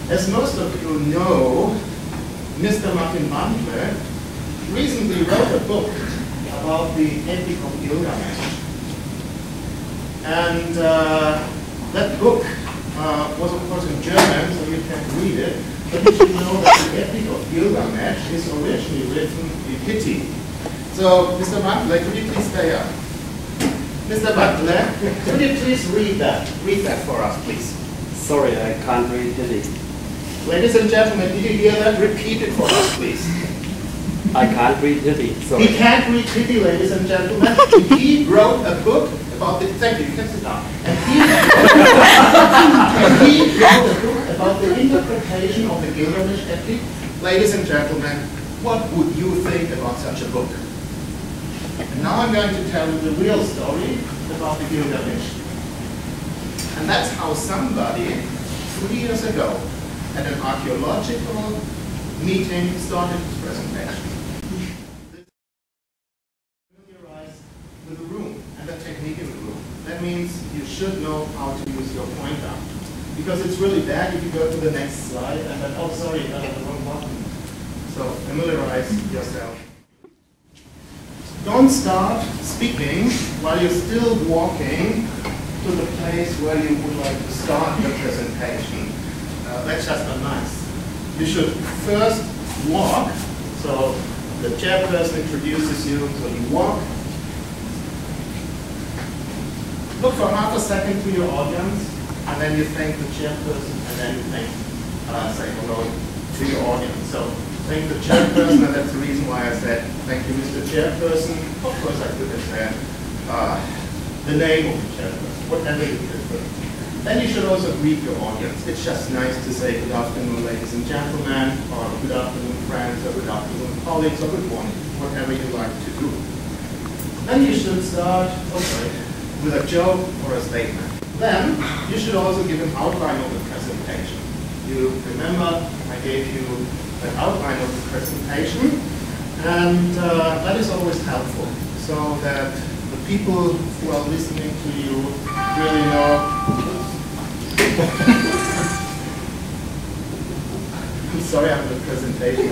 As most of you know, Mr. Martin Bandle recently wrote a book about the Epic of Gilgamesh. And that book was of course in German, so you can't read it, but you should know that the Epic of Gilgamesh is originally written in Hittite. So, Mr. Bandle, could you please stay up? Mr. Bandle, could you please read that? Read that for us, please. Sorry, I can't read Hittite. Ladies and gentlemen, did you hear that? Repeat it for us, please. I can't read Hittite, sorry. He can't read Hittite, ladies and gentlemen. He wrote a book about the... Thank you, you can sit down. And he wrote a book about the interpretation of the Gilgamesh epic. Ladies and gentlemen, what would you think about such a book? And now I'm going to tell you the real story about the Gilgamesh. And that's how somebody, 3 years ago, at an archaeological meeting, started his presentation. Familiarize with the room and the technique in the room. That means you should know how to use your pointer. Because it's really bad if you go to the next slide and then, oh sorry, the wrong button. So familiarize yourself. Don't start speaking while you're still walking to the place where you would like to start your presentation. That's just not nice. You should first walk, so the chairperson introduces you, so you walk. Look for half a second to your audience, and then you thank the chairperson, and then you say hello to your audience. So thank the chairperson, and that's the reason why I said thank you, Mr. Chairperson. Of course, I could have said the name of the chairperson, whatever you prefer. Then you should also greet your audience. It's just nice to say good afternoon, ladies and gentlemen, or good afternoon, friends, or good afternoon, colleagues, or good morning, whatever you like to do. Then you should start with a joke or a statement. Then you should also give an outline of the presentation. You remember I gave you an outline of the presentation, and that is always helpful, so that the people who are listening to you really know. I'm sorry, I'm in the presentation.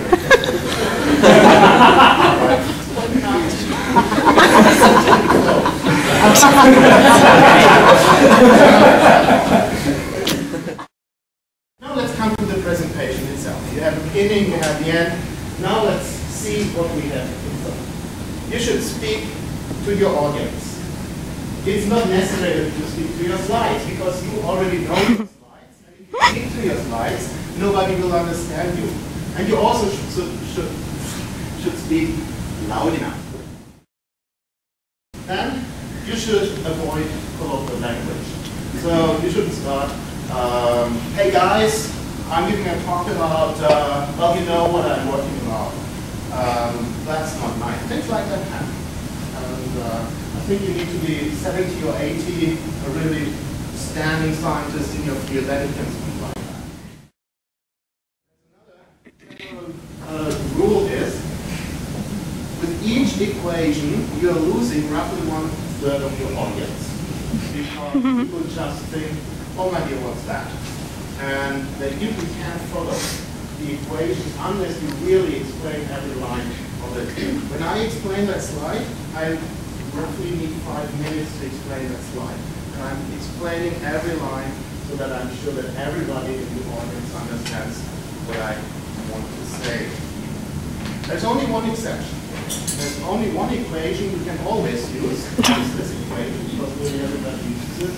Now let's come to the presentation itself. You have the beginning, you have the end. Now let's see what we have inside. You should speak to your audience. It's not necessary to speak to your slides, because you already know your slides. And if you speak to your slides, nobody will understand you. And you also should speak loud enough. Then you should avoid colloquial language. So you shouldn't start, hey guys, I'm giving a talk about, well, you know what I'm working about. That's not nice. Things like that happen. And I think you need to be 70 or 80, a really standing scientist in your field, then you can speak like that. Another rule is, with each equation, you're losing roughly 1/3 of your audience. Because people just think, oh my dear, what's that? And they usually can't follow the equation unless you really explain every line of it. When I explain that slide, I roughly need 5 minutes to explain that slide. And I'm explaining every line so that I'm sure that everybody in the audience understands what I want to say. There's only one exception. There's only one equation you can always use. It's this equation, because really everybody uses it.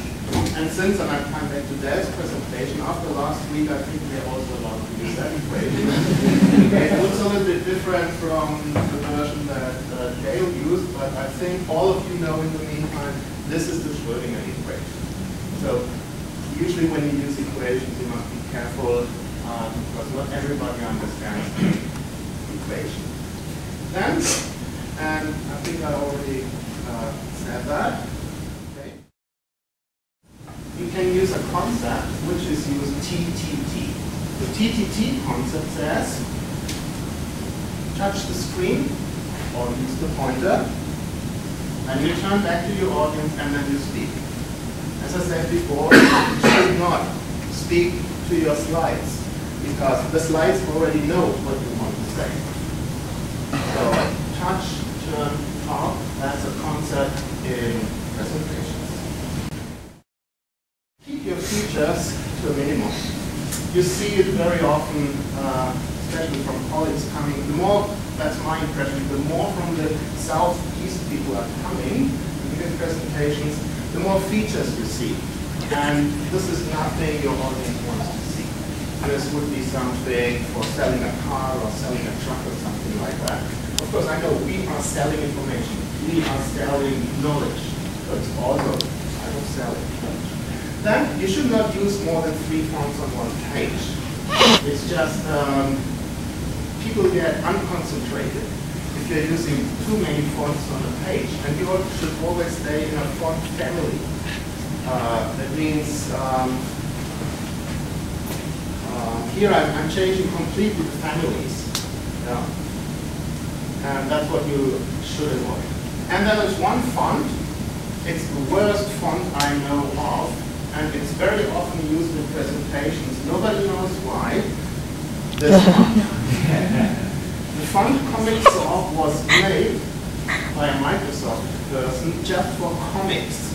And since, and I'm coming back to Dale's presentation, after last week I think we are also allowed to use that equation. It looks a little bit different from the version that Dale used, but I think all of you know in the meantime, this is the Schrödinger equation. So usually when you use equations you must be careful, because not everybody understands the equation. Then, and I think I already said that, okay. You can use a concept which is used TTT. The TTT concept says, touch the screen or use the pointer, and you turn back to your audience and then you speak. As I said before, you should not speak to your slides. because the slides already know what you want to say. So touch, turn, talk, that's a concept in presentations. Keep your features to a minimum. You see it very often, especially from colleagues coming. The more, that's my impression, the more from the southeast people are coming to give presentations, the more features you see. And this is nothing your audience wants to see. This would be something for selling a car or selling a truck or something like that. Of course, I know we are selling information. We are selling knowledge. But it's also I will sell it. Then you should not use more than 3 fonts on one page. It's just people get unconcentrated if you're using too many fonts on a page. And you should always stay in a font family. That means here I'm changing completely the families. Yeah. And that's what you should avoid. And then there's one font. It's the worst font I know of. And it's very often used in presentations. Nobody knows why. This font. The font Comic-Soft was made by a Microsoft person just for comics.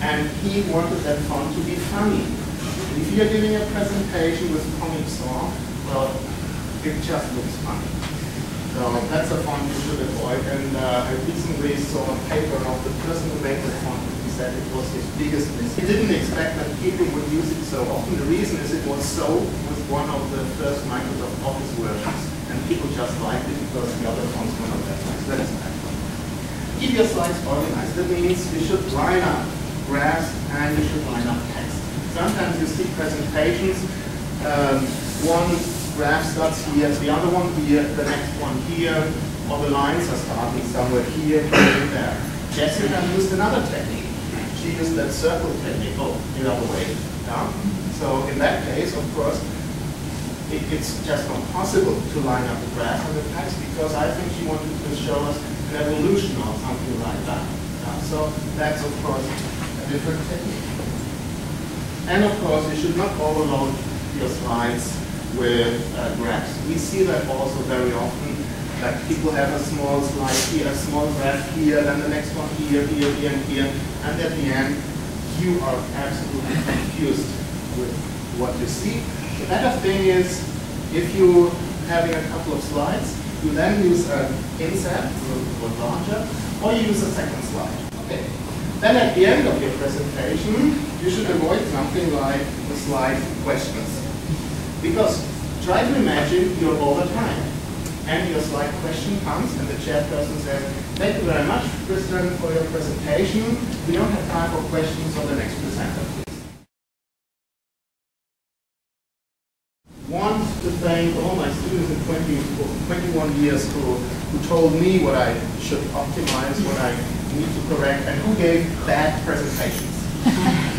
And he wanted that font to be funny. If you're giving a presentation with Comic-Soft, well, it just looks funny. So that's a font you should avoid. And I recently saw a paper of the person who made the font. He said it was his biggest mistake. He didn't expect that people would use it so often. The reason is it was so with one of the first Microsoft Office versions. And people just liked it because the other fonts were not that nice. That is an excellent. Keep your slides organized. That means you should line up graphs and you should line up text. Sometimes you see presentations, one graph starts here, the other one here, the next one here, or the lines are starting somewhere here, and there. Jessica used another technique. She used that circle technique, the other way down. So in that case, of course, it's just not possible to line up the graph and the text because I think she wanted to show us an evolution or something like that. So that's, of course, different technique. And of course, you should not overload your slides with graphs. We see that also very often, that people have a small slide here, a small graph here, then the next one here, here, here, and here, and at the end, you are absolutely confused with what you see. The better thing is, if you're having a couple of slides, you then use an inset, or larger, or you use a second slide. Okay. Then at the end of your presentation, you should avoid something like the slide questions. Because try to imagine you're over time. And your slide question comes and the chairperson says, thank you very much, Christian, for your presentation. We don't have time for questions on the next presenter, please. Want to thank all my students in 21 years who told me what I should optimize, what I need to correct, and who gave bad presentations.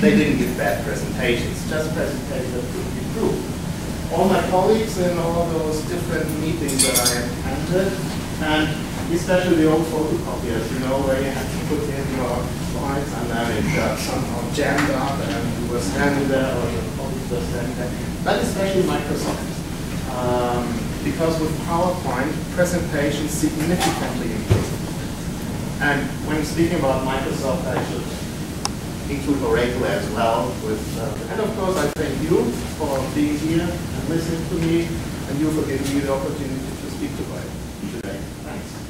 They didn't give bad presentations, just presentations that could be improved. All my colleagues in all those different meetings that I attended, and especially the old photocopiers, you know, where you had to put in your slides and then it got somehow jammed up and you were standing there or your colleagues were standing there. But especially Microsoft. Because with PowerPoint, presentations significantly improve. And when speaking about Microsoft, I should include Oracle as well. And of course, I thank you for being here and listening to me, and you for giving me the opportunity to speak today. Thanks.